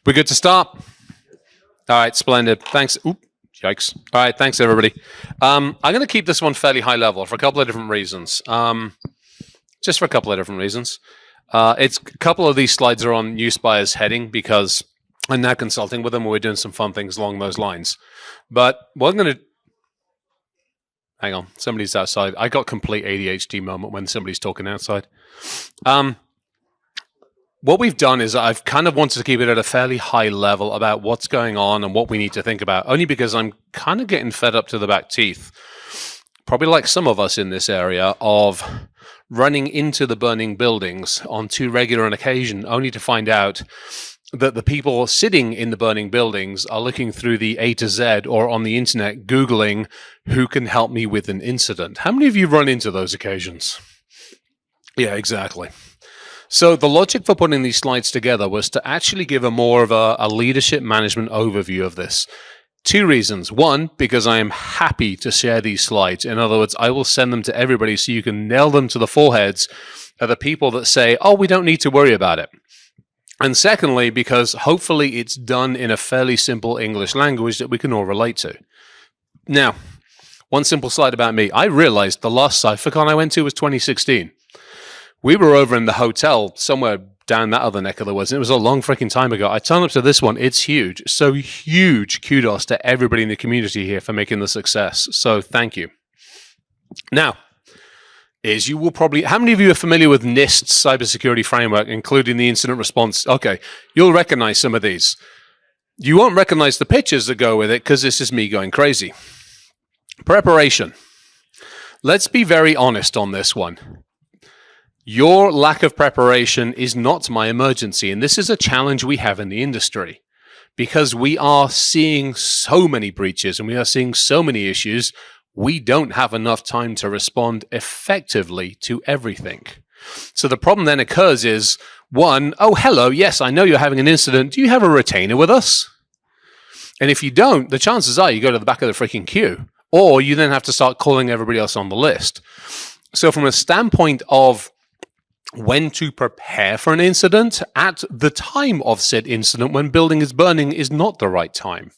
We're good to start? All right, splendid. Thanks. Oop, yikes. All right, thanks, everybody. I'm going to keep this one fairly high level for a couple of different reasons. Just for a couple of different reasons. A couple of these slides are on NewsBuyer's heading because I'm now consulting with them and we're doing some fun things along those lines. But what I'm going to... Hang on, somebody's outside. I got complete ADHD moment when somebody's talking outside. What we've done is I've kind of wanted to keep it at a fairly high level about what's going on and what we need to think about, only because I'm kind of getting fed up to the back teeth, probably like some of us in this area, of running into the burning buildings on too regular an occasion, only to find out that the people sitting in the burning buildings are looking through the A to Z or on the internet, Googling who can help me with an incident. How many of you run into those occasions? Yeah, exactly. So the logic for putting these slides together was to actually give a more of a leadership management overview of this. Two reasons. One, because I am happy to share these slides. In other words, I will send them to everybody so you can nail them to the foreheads of the people that say, oh, we don't need to worry about it. And secondly, because hopefully it's done in a fairly simple English language that we can all relate to. Now, one simple slide about me. I realized the last CypherCon I went to was 2016. We were over in the hotel somewhere down that other neck of the woods, and it was a long freaking time ago. I turned up to this one. It's huge. So huge kudos to everybody in the community here for making the success. So thank you. Now, as you will probably... How many of you are familiar with NIST's cybersecurity framework, including the incident response? Okay, you'll recognize some of these. You won't recognize the pictures that go with it because this is me going crazy. Preparation. Let's be very honest on this one. Your lack of preparation is not my emergency, and this is a challenge we have in the industry because we are seeing so many breaches and we are seeing so many issues. We don't have enough time to respond effectively to everything. So the problem then occurs is, one, oh, hello, yes, I know you're having an incident. Do you have a retainer with us? And if you don't, the chances are you go to the back of the freaking queue, or you then have to start calling everybody else on the list. So from a standpoint of when to prepare for an incident, at the time of said incident, when building is burning, is not the right time.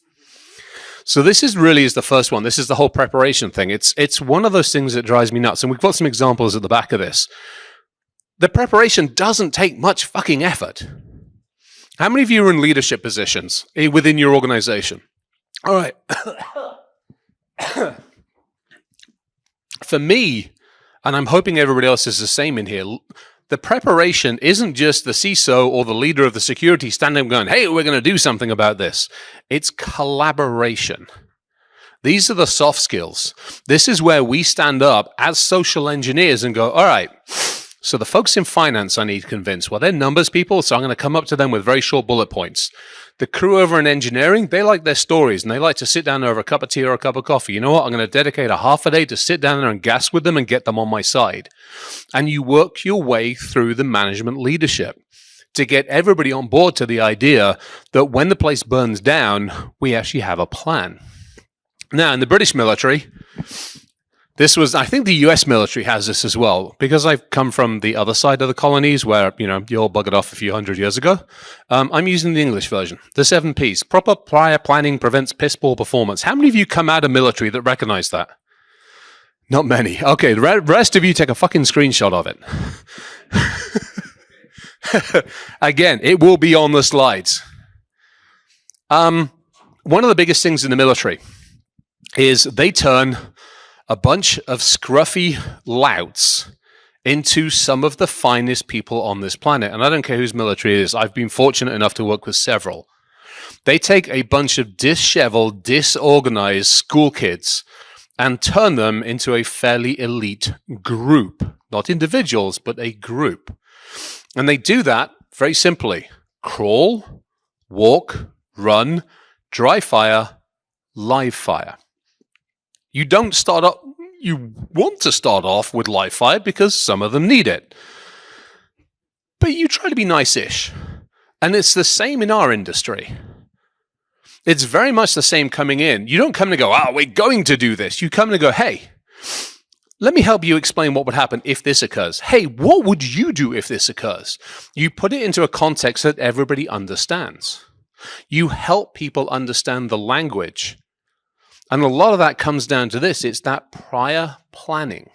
So this is the first one. This is the whole preparation thing. It's one of those things that drives me nuts. And we've got some examples at the back of this. The preparation doesn't take much fucking effort. How many of you are in leadership positions within your organization? All right. For me, and I'm hoping everybody else is the same in here, the preparation isn't just the CISO or the leader of the security standing up going, hey, we're going to do something about this. It's collaboration. These are the soft skills. This is where we stand up as social engineers and go, all right, so the folks in finance I need to convince, well, they're numbers people, so I'm going to come up to them with very short bullet points. The crew over in engineering, they like their stories and they like to sit down over a cup of tea or a cup of coffee. You know what? I'm going to dedicate a half a day to sit down there and gas with them and get them on my side. And you work your way through the management leadership to get everybody on board to the idea that when the place burns down, we actually have a plan. Now, in the British military, this was, I think the US military has this as well, because I've come from the other side of the colonies where, you all buggered off a few hundred years ago. I'm using the English version. The 7 Ps. Proper prior planning prevents piss poor performance. How many of you come out of military that recognize that? Not many. Okay, the rest of you take a fucking screenshot of it. Again, it will be on the slides. One of the biggest things in the military is they turn a bunch of scruffy louts into some of the finest people on this planet. And I don't care whose military it is. I've been fortunate enough to work with several. They take a bunch of disheveled, disorganized school kids and turn them into a fairly elite group. Not individuals, but a group. And they do that very simply. Crawl, walk, run, dry fire, live fire. You don't start up, you want to start off with live fire because some of them need it. But you try to be nice-ish. And it's the same in our industry. It's very much the same coming in. You don't come and go, we're going to do this. You come and go, hey, let me help you explain what would happen if this occurs. Hey, what would you do if this occurs? You put it into a context that everybody understands. You help people understand the language. And a lot of that comes down to this. It's that prior planning.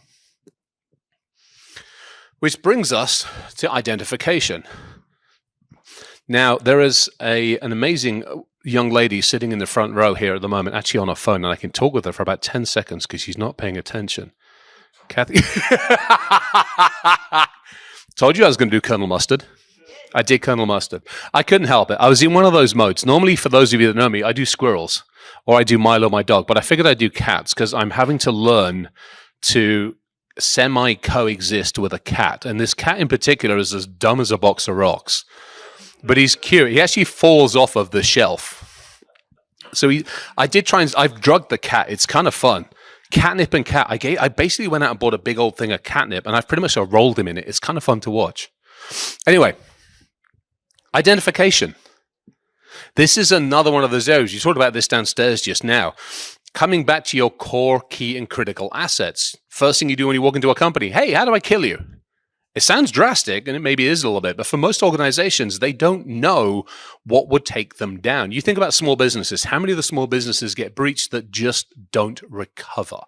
Which brings us to identification. Now, there is an amazing young lady sitting in the front row here at the moment, actually on her phone, and I can talk with her for about 10 seconds because she's not paying attention. Kathy? Told you I was going to do Colonel Mustard. I did Colonel Mustard. I couldn't help it. I was in one of those modes. Normally, for those of you that know me, I do squirrels or I do Milo, my dog, but I figured I'd do cats because I'm having to learn to semi-coexist with a cat. And this cat in particular is as dumb as a box of rocks. But he's cute. He actually falls off of the shelf. So I've drugged the cat. It's kind of fun. Catnip and cat. I basically went out and bought a big old thing of catnip, and I've pretty much rolled him in it. It's kind of fun to watch. Anyway, identification. This is another one of those areas. You talked about this downstairs just now. Coming back to your core, key, and critical assets. First thing you do when you walk into a company, hey, how do I kill you? It sounds drastic, and it maybe is a little bit, but for most organizations, they don't know what would take them down. You think about small businesses. How many of the small businesses get breached that just don't recover?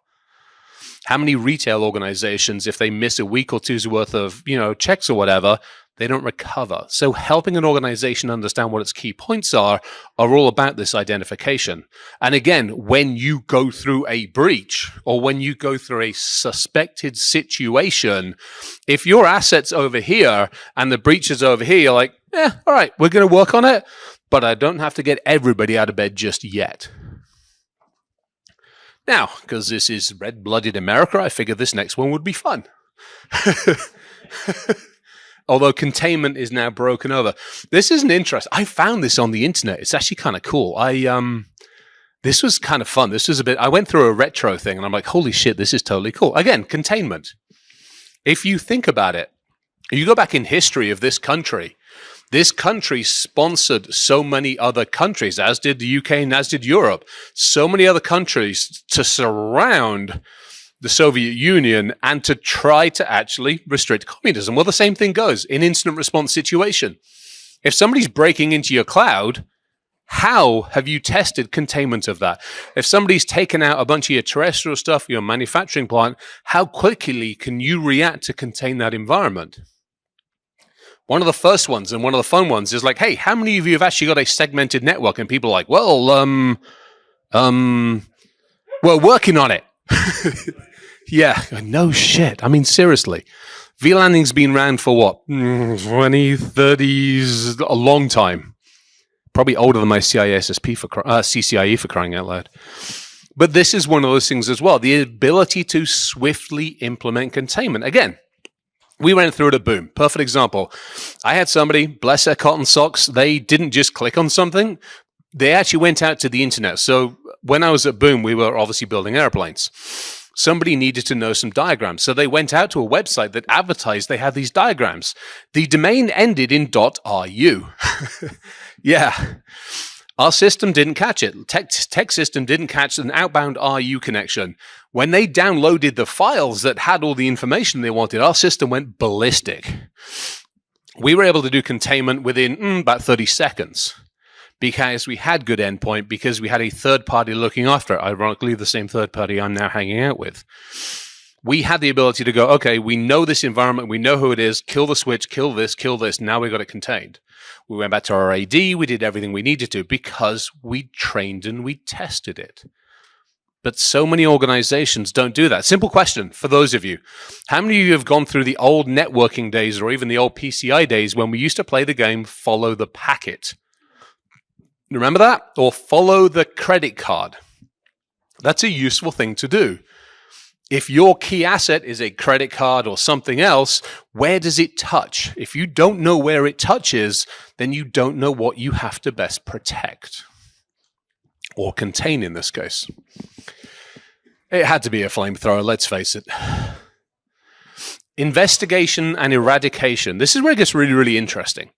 How many retail organizations, if they miss a week or two's worth of, checks or whatever, they don't recover? So helping an organization understand what its key points are all about this identification. And again, when you go through a breach or when you go through a suspected situation, if your asset's over here and the breach is over here, you're like, all right, we're going to work on it, but I don't have to get everybody out of bed just yet. Now, because this is red-blooded America, I figured this next one would be fun. Although containment is now broken over. This is an interest. I found this on the internet. It's actually kind of cool. This was kind of fun. This was I went through a retro thing and I'm like, holy shit, this is totally cool. Again, containment. If you think about it, you go back in history of this country sponsored so many other countries, as did the UK and as did Europe, so many other countries to surround the Soviet Union and to try to actually restrict communism. Well, the same thing goes in incident response situation. If somebody's breaking into your cloud, how have you tested containment of that? If somebody's taken out a bunch of your terrestrial stuff, your manufacturing plant, how quickly can you react to contain that environment? One of the first ones and one of the fun ones is like, hey, how many of you have actually got a segmented network? And people are like, well, we're working on it. Yeah, no shit. I mean, seriously. VLANing's been around for what? 20, 30s, a long time. Probably older than my CCIE for crying out loud. But this is one of those things as well. The ability to swiftly implement containment. Again, we went through it at Boom. Perfect example. I had somebody, bless their cotton socks, they didn't just click on something. They actually went out to the internet. So when I was at Boom, we were obviously building airplanes. Somebody needed to know some diagrams. So they went out to a website that advertised they had these diagrams. The domain ended in .ru. Yeah. Our system didn't catch it. Tech system didn't catch an outbound RU connection. When they downloaded the files that had all the information they wanted, our system went ballistic. We were able to do containment within about 30 seconds. Because we had good endpoint, because we had a third party looking after it. Ironically, the same third party I'm now hanging out with. We had the ability to go, okay, we know this environment, we know who it is, kill the switch, kill this, now we got it contained. We went back to our AD, we did everything we needed to because we trained and we tested it. But so many organizations don't do that. Simple question for those of you. How many of you have gone through the old networking days or even the old PCI days when we used to play the game Follow the Packet? Remember that? Or follow the credit card. That's a useful thing to do. If your key asset is a credit card or something else, where does it touch? If you don't know where it touches, then you don't know what you have to best protect. Or contain in this case. It had to be a flamethrower, let's face it. Investigation and eradication. This is where it gets really, really interesting.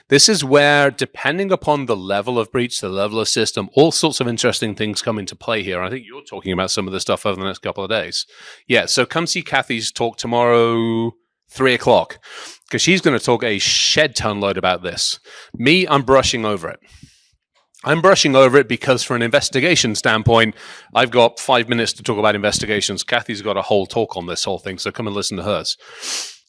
This is where, depending upon the level of breach, the level of system, all sorts of interesting things come into play here. I think you're talking about some of this stuff over the next couple of days. Yeah, so come see Kathy's talk tomorrow, 3 o'clock, because she's going to talk a shed ton load about this. Me, I'm brushing over it. I'm brushing over it because from an investigation standpoint, I've got 5 minutes to talk about investigations. Kathy's got a whole talk on this whole thing, so come and listen to hers.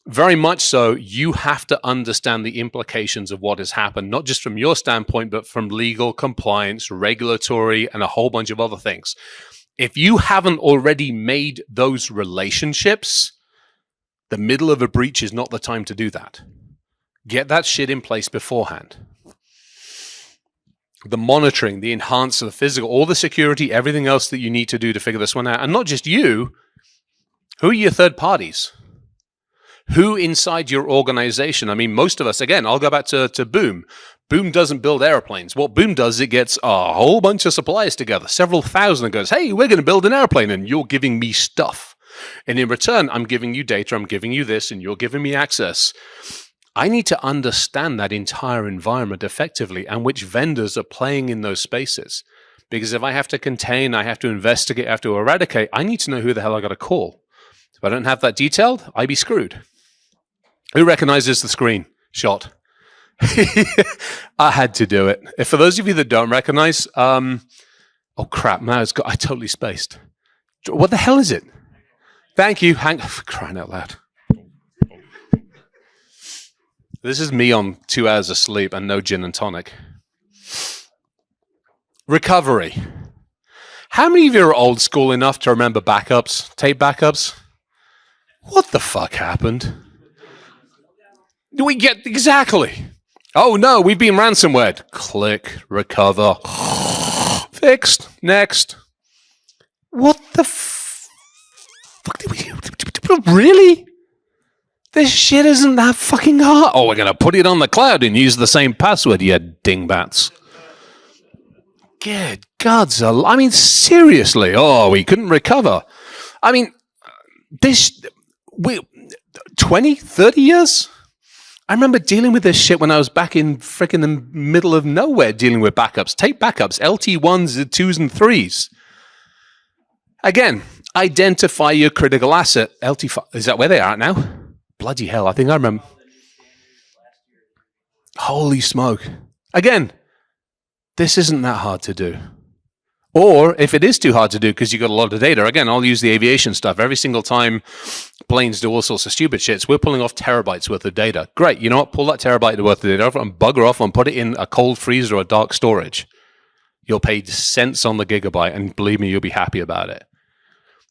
Very much so, you have to understand the implications of what has happened, not just from your standpoint, but from legal, compliance, regulatory, and a whole bunch of other things. If you haven't already made those relationships, the middle of a breach is not the time to do that. Get that shit in place beforehand. The monitoring, the enhancer, the physical, all the security, everything else that you need to do to figure this one out. And not just you, who are your third parties? Who inside your organization? I mean, most of us, again, I'll go back to Boom. Boom doesn't build airplanes. What Boom does is it gets a whole bunch of suppliers together, several thousand, and goes, hey, we're going to build an airplane, and you're giving me stuff. And in return, I'm giving you data, I'm giving you this, and you're giving me access. I need to understand that entire environment effectively and which vendors are playing in those spaces. Because if I have to contain, I have to investigate, I have to eradicate, I need to know who the hell I got to call. If I don't have that detailed, I'd be screwed. Who recognizes the screen shot? I had to do it. If for those of you that don't recognize, oh crap, man, I totally spaced. What the hell is it? Thank you, Hank, for crying out loud. This is me on 2 hours of sleep and no gin and tonic. Recovery. How many of you are old school enough to remember backups, tape backups? What the fuck happened? Do we get exactly? Oh no, we've been ransomware. Click, recover. Fixed. Next. What the fuck did we do? Really? This shit isn't that fucking hard. Oh, we're going to put it on the cloud and use the same password, you dingbats. Good gods. I mean, seriously. Oh, we couldn't recover. I mean, 20, 30 years? I remember dealing with this shit when I was back in freaking the middle of nowhere dealing with backups. Tape backups, LT1s, 2s, and 3s. Again, identify your critical asset. LT5, is that where they are at now? Bloody hell, I think I remember. Holy smoke. Again, this isn't that hard to do. Or if it is too hard to do because you've got a lot of data, again, I'll use the aviation stuff. Every single time planes do all sorts of stupid shits, we're pulling off terabytes worth of data. Great, you know what? Pull that terabyte worth of data off and bugger off and put it in a cold freezer or a dark storage. You'll pay cents on the gigabyte, and believe me, you'll be happy about it.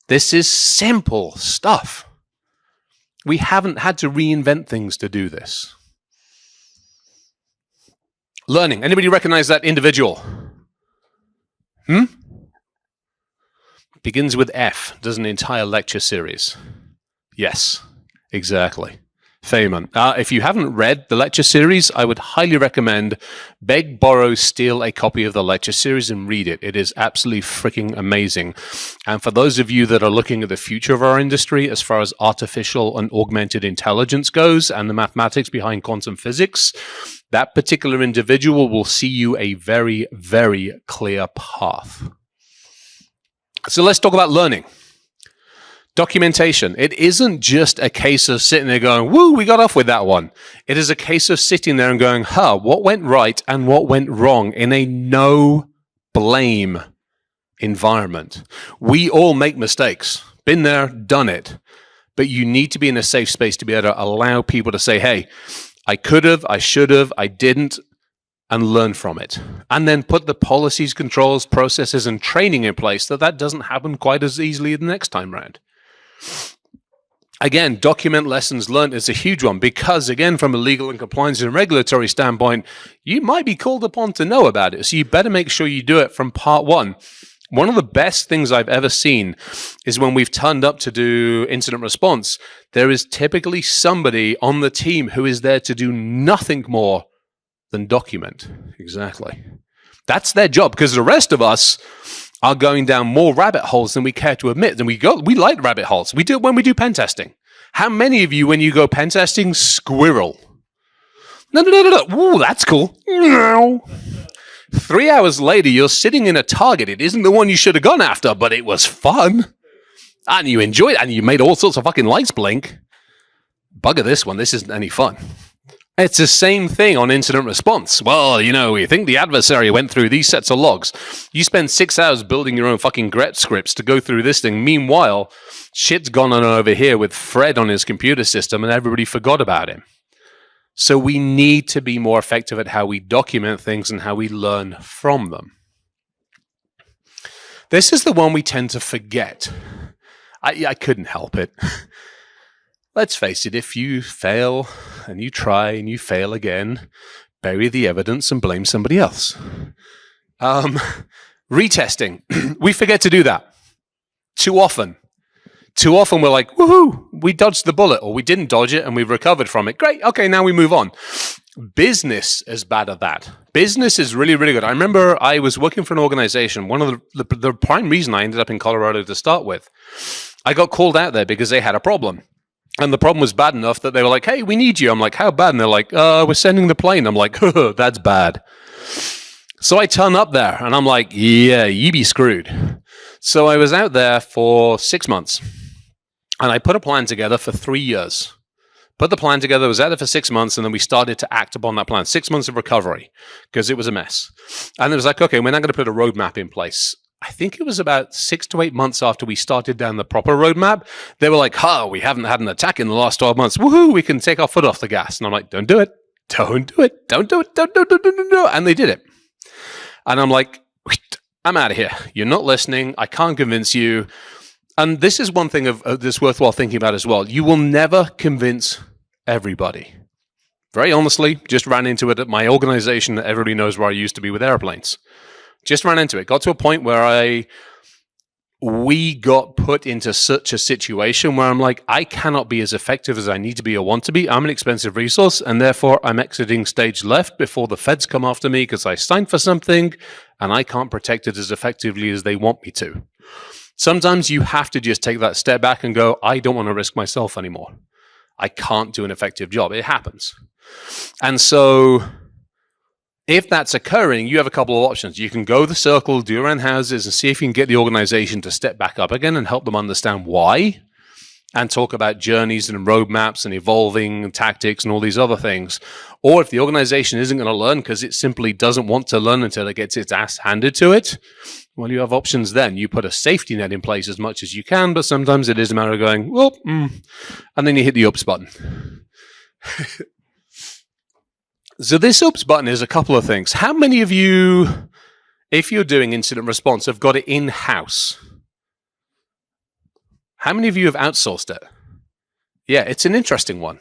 This is simple stuff. We haven't had to reinvent things to do this. Learning. Anybody recognize that individual? Begins with F. Does an entire lecture series. Yes, exactly. Feynman. If you haven't read the lecture series, I would highly recommend beg, borrow, steal a copy of the lecture series and read it. It is absolutely freaking amazing. And for those of you that are looking at the future of our industry as far as artificial and augmented intelligence goes and the mathematics behind quantum physics, that particular individual will see you a very, very clear path. So let's talk about learning. Documentation. It isn't just a case of sitting there going, woo, we got off with that one. It is a case of sitting there and going, what went right and what went wrong in a no blame environment. We all make mistakes. Been there, done it. But you need to be in a safe space to be able to allow people to say, hey, I could have, I should have, I didn't, and learn from it. And then put the policies, controls, processes, and training in place so that doesn't happen quite as easily the next time round. Again, document lessons learned is a huge one because, again, from a legal and compliance and regulatory standpoint, you might be called upon to know about it. So you better make sure you do it from part one. One of the best things I've ever seen is when we've turned up to do incident response, there is typically somebody on the team who is there to do nothing more than document. Exactly. That's their job because the rest of us are going down more rabbit holes than we care to admit. And we like rabbit holes. We do it when we do pen testing. How many of you, when you go pen testing, squirrel? No. Ooh, that's cool. No. 3 hours later, you're sitting in a target. It isn't the one you should have gone after, but it was fun. And you enjoyed it, and you made all sorts of fucking lights blink. Bugger this one. This isn't any fun. It's the same thing on incident response. Well, we think the adversary went through these sets of logs. You spend 6 hours building your own fucking gret scripts to go through this thing. Meanwhile, shit's gone on over here with Fred on his computer system and everybody forgot about him. So we need to be more effective at how we document things and how we learn from them. This is the one we tend to forget. I couldn't help it. Let's face it, if you fail and you try and you fail again, bury the evidence and blame somebody else. Retesting. We forget to do that too often. Too often we're like, woohoo, we dodged the bullet, or we didn't dodge it and we've recovered from it. Great, okay, now we move on. Business is bad at that. Business is really, really good. I remember I was working for an organization. One of the prime reason I ended up in Colorado to start with, I got called out there because they had a problem. And the problem was bad enough that they were like, hey, we need you. I'm like, how bad? And they're like, we're sending the plane. I'm like, that's bad. So I turn up there and I'm like, yeah, you be screwed. So I was out there for 6 months and I put a plan together for 3 years. Put the plan together, was out there for 6 months, and then we started to act upon that plan. 6 months of recovery because it was a mess. And it was like, okay, we're now going to put a roadmap in place. I think it was about 6 to 8 months after we started down the proper roadmap. They were like, we haven't had an attack in the last 12 months. Woohoo, we can take our foot off the gas. And I'm like, don't do it. Don't do it. Don't do it. Don't do it. And they did it. And I'm like, I'm out of here. You're not listening. I can't convince you. And this is one thing of this worthwhile thinking about as well. You will never convince everybody. Very honestly, just ran into it at my organization that everybody knows where I used to be with airplanes. Just ran into it. Got to a point where we got put into such a situation where I'm like, I cannot be as effective as I need to be or want to be. I'm an expensive resource, and therefore I'm exiting stage left before the feds come after me because I signed for something and I can't protect it as effectively as they want me to. Sometimes you have to just take that step back and go, I don't want to risk myself anymore. I can't do an effective job. It happens. And so if that's occurring, you have a couple of options. You can go the circle, do around houses, and see if you can get the organization to step back up again and help them understand why, and talk about journeys and roadmaps and evolving tactics and all these other things. Or if the organization isn't going to learn because it simply doesn't want to learn until it gets its ass handed to it, well, you have options then. You put a safety net in place as much as you can, but sometimes it is a matter of going, and then you hit the oops button. So this oops button is a couple of things. How many of you, if you're doing incident response, have got it in-house? How many of you have outsourced it? Yeah, it's an interesting one.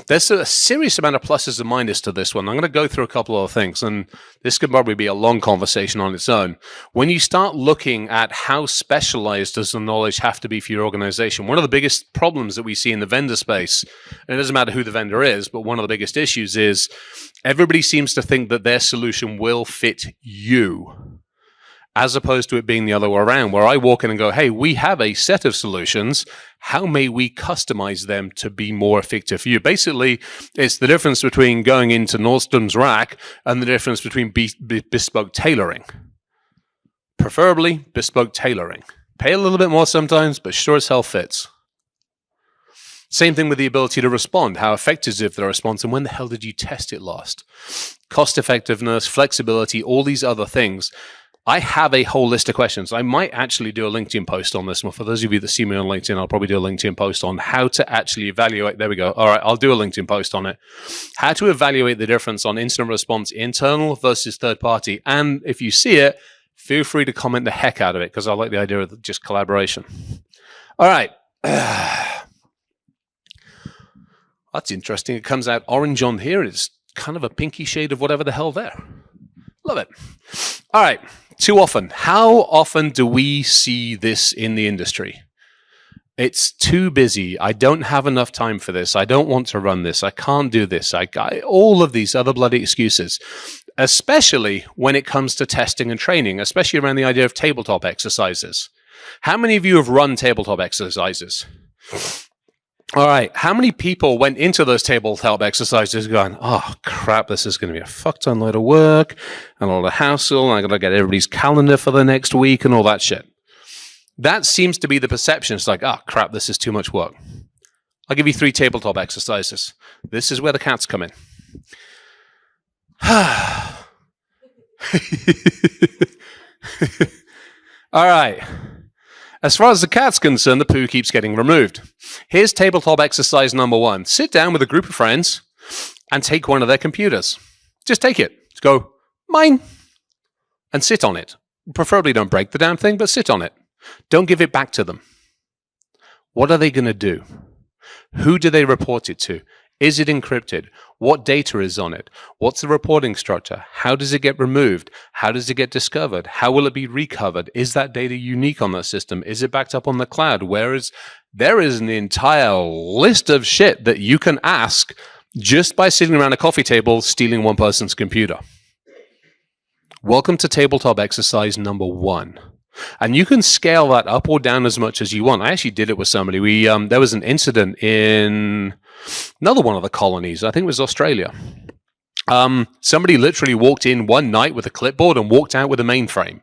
There's a serious amount of pluses and minuses to this one. I'm going to go through a couple of things, and this could probably be a long conversation on its own. When you start looking at how specialized does the knowledge have to be for your organization, one of the biggest problems that we see in the vendor space, and it doesn't matter who the vendor is, but one of the biggest issues is everybody seems to think that their solution will fit you, as opposed to it being the other way around, where I walk in and go, hey, we have a set of solutions. How may we customize them to be more effective for you? Basically, it's the difference between going into Nordstrom's rack and the difference between bespoke tailoring. Preferably bespoke tailoring. Pay a little bit more sometimes, but sure as hell fits. Same thing with the ability to respond. How effective is the response, and when the hell did you test it last? Cost effectiveness, flexibility, all these other things. I have a whole list of questions. I might actually do a LinkedIn post on this one. For those of you that see me on LinkedIn, I'll probably do a LinkedIn post on how to actually evaluate. There we go. All right, I'll do a LinkedIn post on it. How to evaluate the difference on incident response internal versus third party. And if you see it, feel free to comment the heck out of it because I like the idea of just collaboration. All right. That's interesting. It comes out orange on here. It's kind of a pinky shade of whatever the hell there. Love it. All right. Too often. How often do we see this in the industry? It's too busy. I don't have enough time for this. I don't want to run this. I can't do this. All of these other bloody excuses, especially when it comes to testing and training, especially around the idea of tabletop exercises. How many of you have run tabletop exercises? All right. How many people went into those tabletop exercises going, oh, crap, this is going to be a fuck ton load of work and a lot of hassle, and I got to get everybody's calendar for the next week and all that shit. That seems to be the perception. It's like, oh, crap, this is too much work. I'll give you 3 tabletop exercises. This is where the cats come in. All right. As far as the cat's concerned, the poo keeps getting removed. Here's tabletop exercise number 1. Sit down with a group of friends and take one of their computers. Just take it. Just go, mine, and sit on it. Preferably don't break the damn thing, but sit on it. Don't give it back to them. What are they going to do? Who do they report it to? Is it encrypted? What data is on it? What's the reporting structure? How does it get removed? How does it get discovered? How will it be recovered? Is that data unique on that system? Is it backed up on the cloud? There is an entire list of shit that you can ask just by sitting around a coffee table stealing one person's computer. Welcome to tabletop exercise number 1. And you can scale that up or down as much as you want. I actually did it with somebody. There was an incident in another one of the colonies. I think it was Australia. Somebody literally walked in one night with a clipboard and walked out with a mainframe.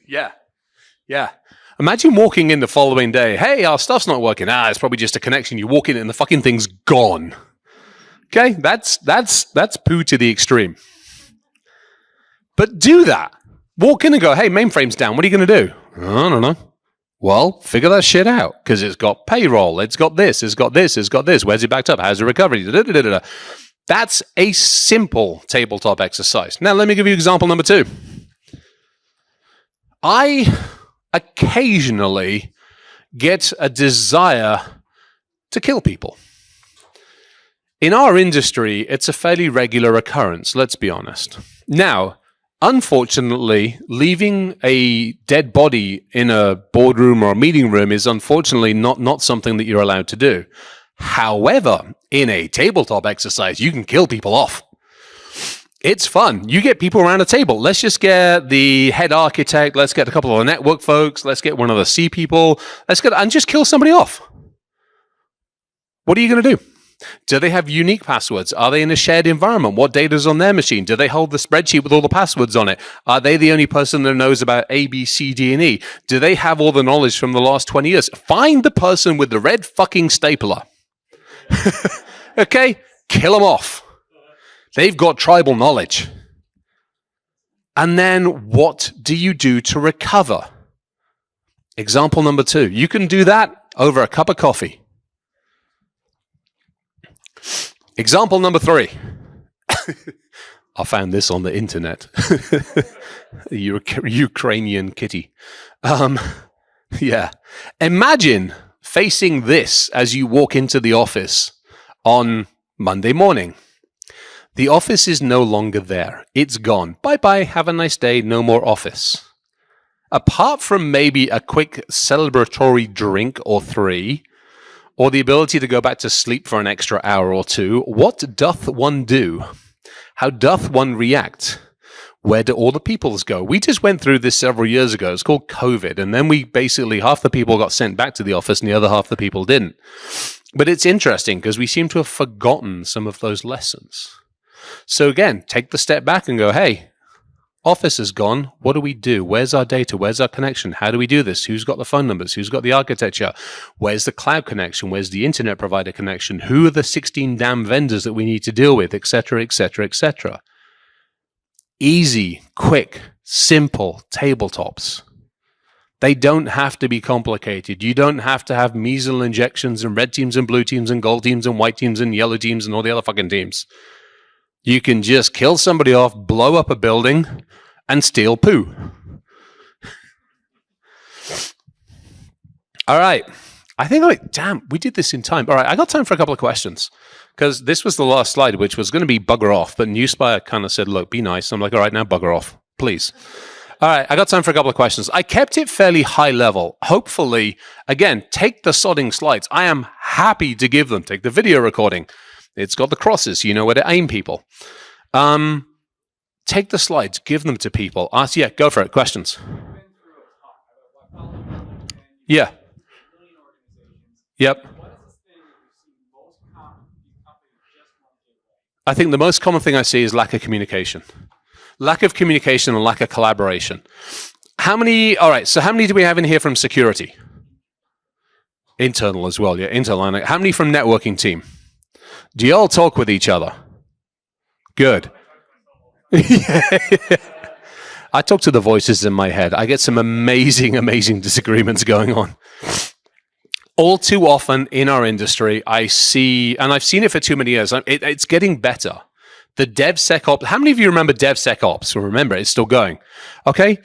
Yeah. Imagine walking in the following day. Hey, our stuff's not working. It's probably just a connection. You walk in and the fucking thing's gone. Okay, that's poo to the extreme. But do that. Walk in and go, hey, mainframe's down. What are you going to do? I don't know. Well, figure that shit out, because it's got payroll. It's got this. It's got this. It's got this. Where's it backed up? How's the recovery? Da-da-da-da-da. That's a simple tabletop exercise. Now, let me give you example number 2. I occasionally get a desire to kill people. In our industry, it's a fairly regular occurrence, let's be honest. Now, unfortunately, leaving a dead body in a boardroom or a meeting room is unfortunately not something that you're allowed to do. However, in a tabletop exercise, you can kill people off. It's fun. You get people around a table. Let's just get the head architect. Let's get a couple of the network folks. Let's get one of the C people. And just kill somebody off. What are you going to do? Do they have unique passwords? Are they in a shared environment? What data is on their machine? Do they hold the spreadsheet with all the passwords on it? Are they the only person that knows about A, B, C, D, and E? Do they have all the knowledge from the last 20 years? Find the person with the red fucking stapler. Okay? Kill them off. They've got tribal knowledge. And then what do you do to recover? Example number 2. You can do that over a cup of coffee. Example number 3. I found this on the internet. Ukrainian kitty. Yeah. Imagine facing this as you walk into the office on Monday morning. The office is no longer there. It's gone. Bye-bye. Have a nice day. No more office. Apart from maybe a quick celebratory drink or 3, or the ability to go back to sleep for an extra hour or 2, what doth one do? How doth one react? Where do all the peoples go? We just went through this several years ago. It's called COVID. And then we basically, half the people got sent back to the office and the other half the people didn't. But it's interesting because we seem to have forgotten some of those lessons. So again, take the step back and go, hey, office is gone. What do we do? Where's our data? Where's our connection? How do we do this? Who's got the phone numbers? Who's got the architecture? Where's the cloud connection? Where's the internet provider connection? Who are the 16 damn vendors that we need to deal with, et cetera, et cetera, et cetera? Easy, quick, simple tabletops. They don't have to be complicated. You don't have to have measles injections and red teams and blue teams and gold teams and white teams and yellow teams and all the other fucking teams. You can just kill somebody off, blow up a building, and steal poo. All right. I think, damn, we did this in time. All right, I got time for a couple of questions. Because this was the last slide, which was going to be bugger off. But Newspire kind of said, look, be nice. I'm like, all right, now bugger off, please. All right, I got time for a couple of questions. I kept it fairly high level. Hopefully, again, take the sodding slides. I am happy to give them. Take the video recording. It's got the crosses. You know where to aim people. Take the slides. Give them to people. Ask, yeah, go for it. Questions? Yeah. Yep. I think the most common thing I see is lack of communication. Lack of communication and lack of collaboration. How many do we have in here from security? Internal as well, yeah, internal. How many from networking team? Do you all talk with each other? Good. I talk to the voices in my head. I get some amazing, amazing disagreements going on. All too often in our industry, I see, and I've seen it for too many years, it's getting better. The DevSecOps, how many of you remember DevSecOps? Well, remember, it's still going. Okay?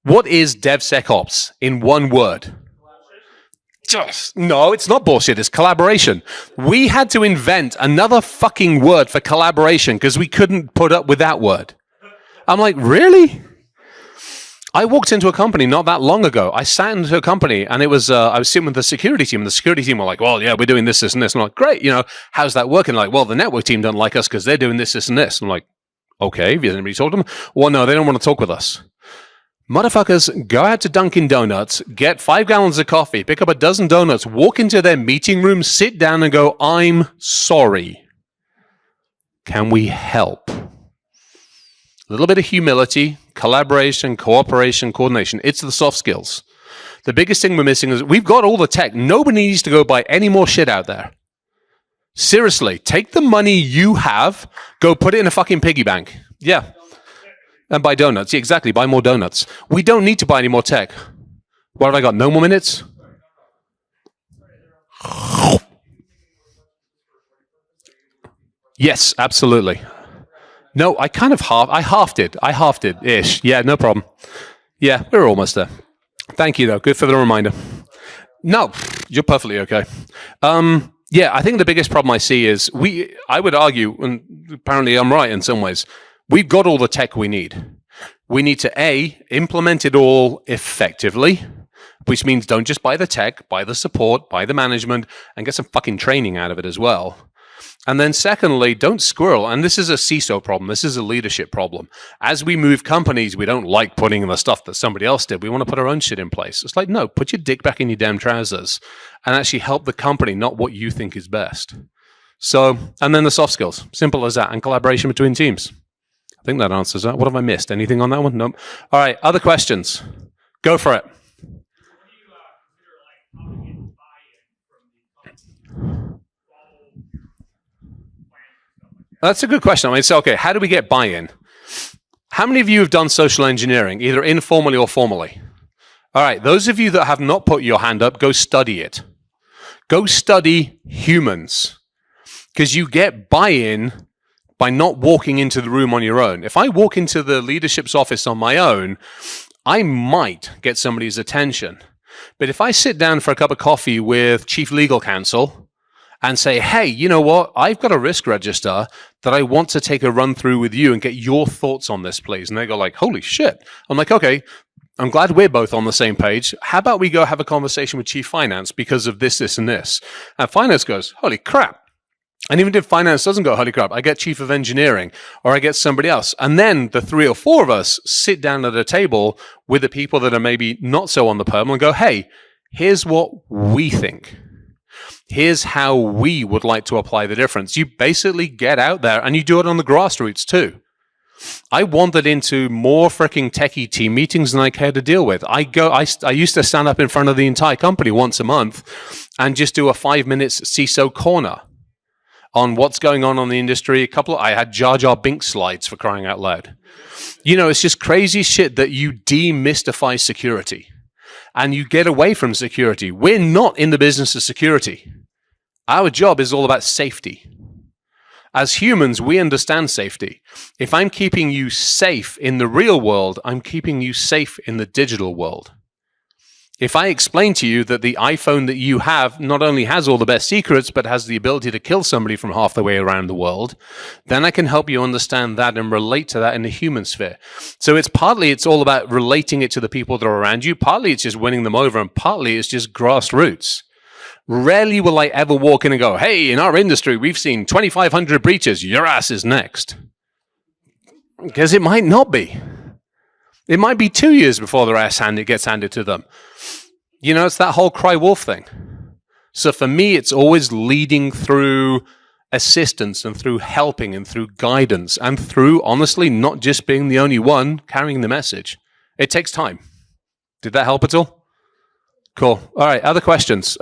What is DevSecOps in one word? No, it's not bullshit. It's collaboration. We had to invent another fucking word for collaboration because we couldn't put up with that word. I'm like, really? I walked into a company not that long ago. I sat into a company and it was, I was sitting with the security team, and the security team were like, well, yeah, we're doing this, this, and this. And I'm like, great, how's that working? Like, well, the network team don't like us because they're doing this, this, and this. I'm like, okay, have anybody talked to them? Well, no, they don't want to talk with us. Motherfuckers, go out to Dunkin' Donuts, get 5 gallons of coffee, pick up a dozen donuts, walk into their meeting room, sit down and go, I'm sorry. Can we help? A little bit of humility, collaboration, cooperation, coordination. It's the soft skills. The biggest thing we're missing is we've got all the tech. Nobody needs to go buy any more shit out there. Seriously, take the money you have, go put it in a fucking piggy bank. Yeah. And buy donuts. Yeah, exactly. Buy more donuts. We don't need to buy any more tech. What have I got? No more minutes? Yes, absolutely. No, I kind of halved it-ish. Yeah, no problem. Yeah, we're almost there. Thank you, though. Good for the reminder. No, you're perfectly okay. Yeah, I think the biggest problem I see is I would argue, and apparently I'm right in some ways, we've got all the tech we need. We need to, A, implement it all effectively, which means don't just buy the tech, buy the support, buy the management, and get some fucking training out of it as well. And then secondly, don't squirrel. And this is a CISO problem. This is a leadership problem. As we move companies, we don't like putting in the stuff that somebody else did. We want to put our own shit in place. It's like, no, put your dick back in your damn trousers and actually help the company, not what you think is best. So, and then the soft skills. Simple as that. And collaboration between teams. I think that answers that. What have I missed? Anything on that one? Nope. All right. Other questions? Go for it. That's a good question. I mean, so, okay, how do we get buy-in? How many of you have done social engineering, either informally or formally? All right, those of you that have not put your hand up, go study it. Go study humans, because you get buy-in by not walking into the room on your own. If I walk into the leadership's office on my own, I might get somebody's attention. But if I sit down for a cup of coffee with Chief Legal Counsel and say, hey, you know what? I've got a risk register that I want to take a run through with you and get your thoughts on this, please. And they go like, holy shit. I'm like, okay, I'm glad we're both on the same page. How about we go have a conversation with Chief Finance because of this, this, and this? And Finance goes, holy crap. And even if Finance doesn't go, holy crap, I get Chief of Engineering or I get somebody else. And then the 3 or 4 of us sit down at a table with the people that are maybe not so on the perm and go, hey, here's what we think. Here's how we would like to apply the difference. You basically get out there and you do it on the grassroots too. I wandered into more freaking techie team meetings than I care to deal with. I used to stand up in front of the entire company once a month and just do a 5 minutes CISO corner on what's going on the industry. I had Jar Jar Binks slides for crying out loud. It's just crazy shit that you demystify security. And you get away from security. We're not in the business of security. Our job is all about safety. As humans, we understand safety. If I'm keeping you safe in the real world, I'm keeping you safe in the digital world. If I explain to you that the iPhone that you have not only has all the best secrets, but has the ability to kill somebody from half the way around the world, then I can help you understand that and relate to that in the human sphere. So it's all about relating it to the people that are around you. Partly it's just winning them over, and partly it's just grassroots. Rarely will I ever walk in and go, hey, in our industry, we've seen 2,500 breaches. Your ass is next. Because it might not be. It might be 2 years before their ass gets handed to them. It's that whole cry wolf thing. So for me, it's always leading through assistance and through helping and through guidance and through, honestly, not just being the only one carrying the message. It takes time. Did that help at all? Cool. All right, other questions.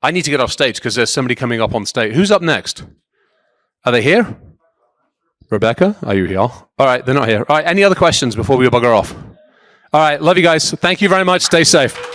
I need to get off stage because there's somebody coming up on stage. Who's up next? Are they here? Rebecca, are you here? All right, they're not here. All right, any other questions before we bugger off? All right, love you guys. Thank you very much. Stay safe.